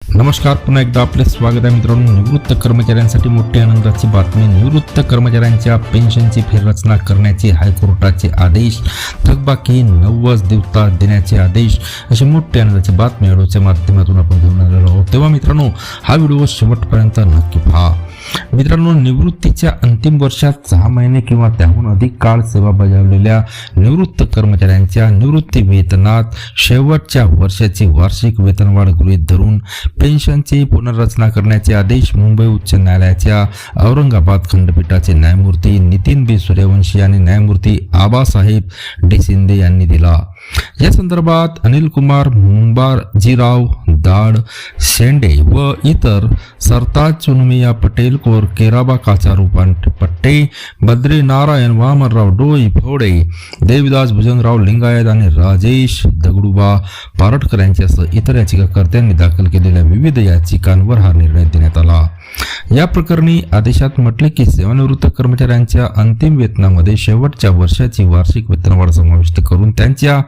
नमस्कार, पुन्हा एकदा आपले स्वागत आहे मित्रांनो। निवृत्त कर्मचाऱ्यांसाठी मोठी आनंदाची बातमी। निवृत्त कर्मचाऱ्यांच्या पेन्शनची फेररचना करण्याचे हायकोर्टाचे आदेश, थकबाकी 90 दिवसात देण्याचे आदेश, अशी मोठी आनंदाची बातमी व्हिडिओच्या माध्यमातून आपण घेऊन आलेलो आहोत। तेव्हा मित्रांनो, हा व्हिडिओ शेवटपर्यंत नक्की पहा। मित्रांनो, निवृत्तीच्या अंतिम वर्षात 6 महिने किंवा त्याहून अधिक काळ सेवा बजावलेल्या निवृत्त कर्मचाऱ्यांच्या निवृत्ती वेतनात शेवटच्या वर्षाची वार्षिक वेतनवाढ गृहीत धरून पेन्शनची पुनर्रचना करण्याचे आदेश मुंबई उच्च न्यायालयाच्या औरंगाबाद खंडपीठाचे न्यायमूर्ती नितीन बी सूर्यवंशी आणि न्यायमूर्ती आबासाहेब डी शिंदे यांनी दिला। या संदर्भात अनिल कुमार मुंबाजीराव दाड शेंडे व इतर सरताज चुनमिया पटेल कोर केराबा काचारू पट्टे बद्री नारायण वामनराव डोई फोडे देविदास भुजंगराव लिंगायत आणि राजेश दगडूबा पारटकर यांच्यासह इतर याचिकाकर्त्यांनी दाखल केलेल्या विविध याचिकांवर हा निर्णय देण्यात आला। या प्रकरणी आदेशात म्हटले की सेवानिवृत्त कर्मचाऱ्यांच्या अंतिम वेतनामध्ये शेवटच्या वर्षाची वार्षिक वेतनवाढ समाविष्ट करून त्यांच्या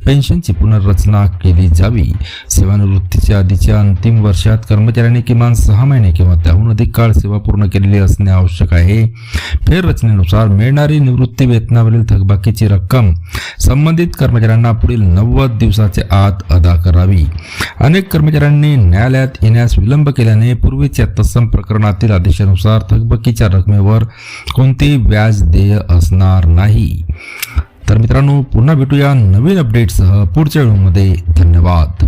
पेन्शनची पुनर्रचना केली जावी। सेवानिवृत्तीच्या आधीच्या अंतिम वर्षात कर्मचाऱ्यांनी किमान 6 महिने किंवा त्याहून अधिक काळ सेवा पूर्ण केलेली असणे आवश्यक आहे। फेररचनेनुसार मिळणारी निवृत्ती वेतनावरील थकबाकीची रक्कम संबंधित कर्मचाऱ्यांना पुढील 90 दिवसाच्या आत अदा करावी। अनेक कर्मचाऱ्यांनी न्यायालयात येण्यास विलंब केल्याने पूर्वीच्या तत्सम प्रकरणातील आदेशानुसार थकबाकीच्या रकमेवर कोणतेही व्याज देय असणार नाही। तर मित्रांनो, पुन्हा भेटूया नवीन अपडेटसह पुढच्या व्हिडिओमध्ये। धन्यवाद।